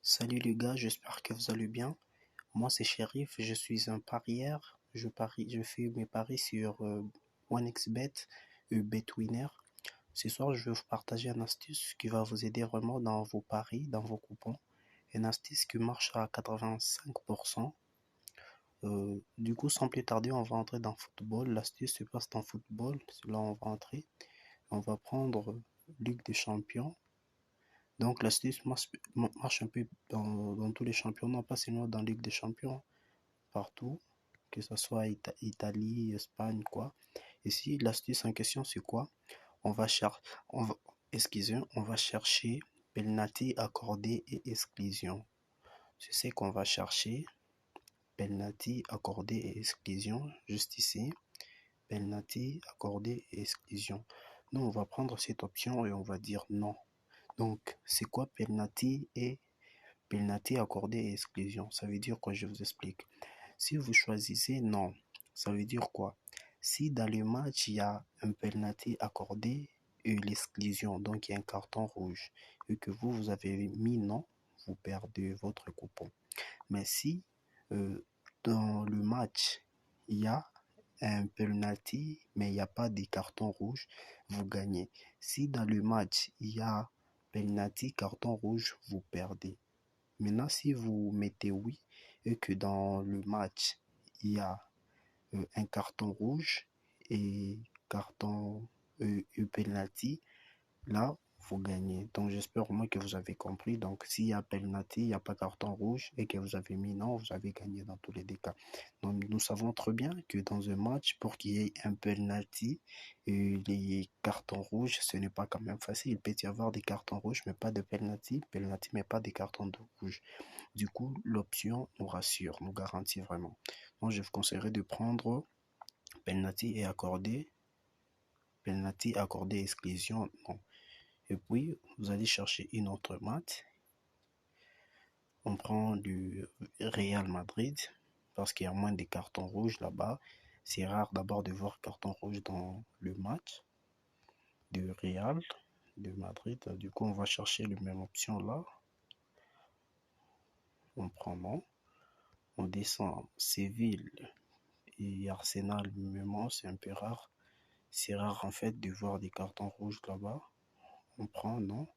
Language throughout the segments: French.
Salut les gars, j'espère que vous allez bien. Moi c'est Shérif, je suis un parieur. Je fais mes paris sur OneXBet et BetWinner. Ce soir, je vais vous partager une astuce qui va vous aider vraiment dans vos paris, dans vos coupons. Une astuce qui marche à 85%. Du coup, sans plus tarder, on va entrer dans football. L'astuce se passe dans football. Là, on va entrer. On va prendre Ligue des Champions. Donc l'astuce marche un peu dans tous les championnats, pas seulement dans la Ligue des Champions, partout, que ce soit Italie, Espagne, quoi. Ici, l'astuce en question, c'est quoi? On va chercher, on va, on va chercher penalty accordé et exclusion. C'est ce qu'on va chercher, penalty accordé et exclusion, juste ici, penalty accordé et exclusion. Nous, on va prendre cette option et on va dire non. Donc, c'est quoi penalty et penalty accordé et exclusion? Ça veut dire quoi? Je vous explique. Si vous choisissez non, ça veut dire quoi? Si dans le match, il y a un penalty accordé et l'exclusion, donc il y a un carton rouge, et que vous avez mis non, vous perdez votre coupon. Mais si euh, dans le match, il y a un penalty, mais il n'y a pas de carton rouge, vous gagnez. Si dans le match, il y a penalty, carton rouge, vous perdez. Maintenant, si vous mettez oui et que dans le match, il y a un carton rouge et carton penalty, là, vous gagnez. Donc, j'espère au moins que vous avez compris. Donc, s'il y a penalty, il n'y a pas carton rouge et que vous avez mis non, vous avez gagné dans tous les deux cas. Donc, nous savons très bien que dans un match, pour qu'il y ait un penalty et les cartons rouges, ce n'est pas quand même facile. Il peut y avoir des cartons rouges, mais pas de penalty, penalty, mais pas des cartons rouges. Du coup, l'option nous rassure, nous garantit vraiment. Donc, je vous conseillerais de prendre penalty accordé exclusion, non. Et puis, vous allez chercher une autre maths. On prend du Real Madrid parce qu'il y a moins de cartons rouges là-bas. C'est rare d'abord de voir carton rouge dans le match du Real de Madrid. Du coup, on va chercher la même option là. On prend non. On descend Séville et Arsenal, même c'est un peu rare. C'est rare en fait de voir des cartons rouges là-bas. On prend non.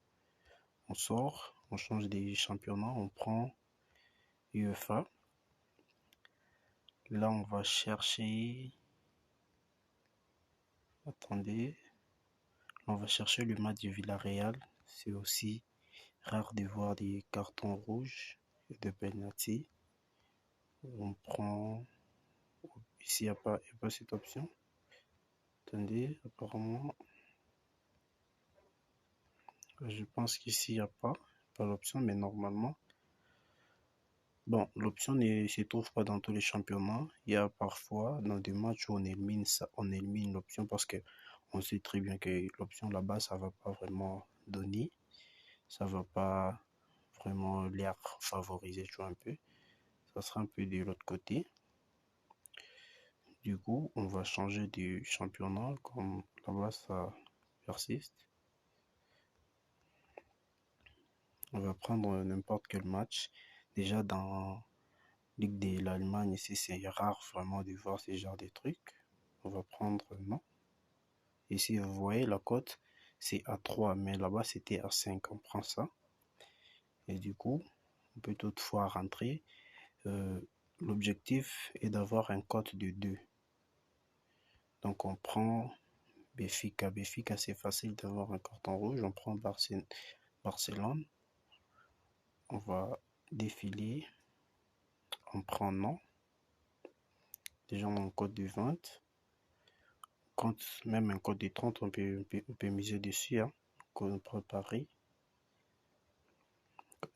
On sort, on change des championnats, on prend UEFA. Là, on va chercher. Attendez. On va chercher le match du Villarreal. C'est aussi rare de voir des cartons rouges et de penalty. On prend. Ici, il n'y a pas cette option. Attendez, apparemment. Je pense qu'ici, il n'y a pas l'option, mais normalement. Bon, l'option ne se trouve pas dans tous les championnats. Il y a parfois dans des matchs où on élimine ça, on élimine l'option parce que on sait très bien que l'option là-bas, ça va pas vraiment donner. Ça va pas vraiment l'air favoriser, tu vois un peu. Ça sera un peu de l'autre côté. Du coup, on va changer de championnat comme là-bas ça persiste. On va prendre n'importe quel match. Déjà dans Ligue de l'Allemagne, ici c'est rare vraiment de voir ce genre de trucs. On va prendre non. Ici, vous voyez la cote, c'est à 3, mais là-bas c'était à 5. On prend ça. Et du coup, on peut toutefois rentrer. Euh, L'objectif est d'avoir un code de 2. Donc on prend Béfica. Béfica, c'est facile d'avoir un carton rouge. On prend Barcelone. On va défiler. On prend non. Déjà on a un code de 20. Quand même un code de 30, on peut miser dessus. Hein. On prend Paris.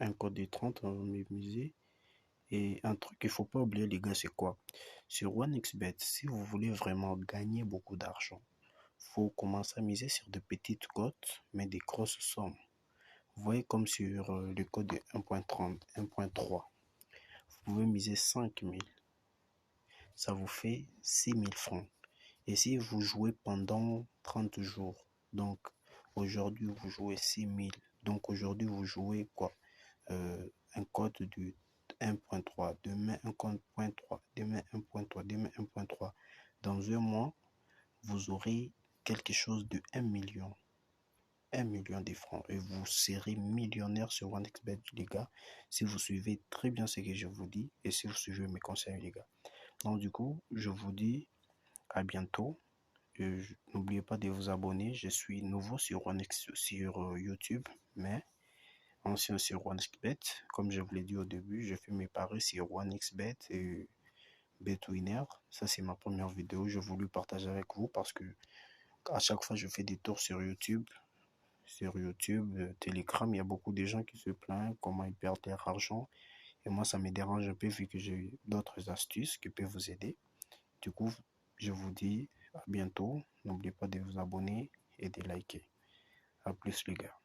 Un code de 30, on va miser. Et un truc qu'il ne faut pas oublier, les gars, c'est quoi? Sur OneXBet, si vous voulez vraiment gagner beaucoup d'argent, il faut commencer à miser sur de petites cotes, mais des grosses sommes. Vous voyez comme sur le code de 1.30, 1.3. Vous pouvez miser 5000. Ça vous fait 6000 francs. Et si vous jouez pendant 30 jours, donc aujourd'hui vous jouez 6000. Donc aujourd'hui vous jouez quoi? Un code du 1.3, demain 1.3, demain 1.3, demain 1.3. Dans un mois, vous aurez quelque chose de 1 million de francs et vous serez millionnaire sur OneXBet, les gars, si vous suivez très bien ce que je vous dis et si vous suivez mes conseils, les gars. Donc, du coup, je vous dis à bientôt. N'oubliez pas de vous abonner. Je suis nouveau sur YouTube, mais ancien sur OneXBet. Comme je vous l'ai dit au début, je fais mes paris sur OneXBet et BetWinner. Ça, c'est ma première vidéo. Je voulais partager avec vous parce que à chaque fois, je fais des tours sur YouTube. Sur YouTube, Telegram, il y a beaucoup de gens qui se plaignent comment ils perdent leur argent. Et moi, ça me dérange un peu vu que j'ai d'autres astuces qui peuvent vous aider. Du coup, je vous dis à bientôt. N'oubliez pas de vous abonner et de liker. À plus les gars.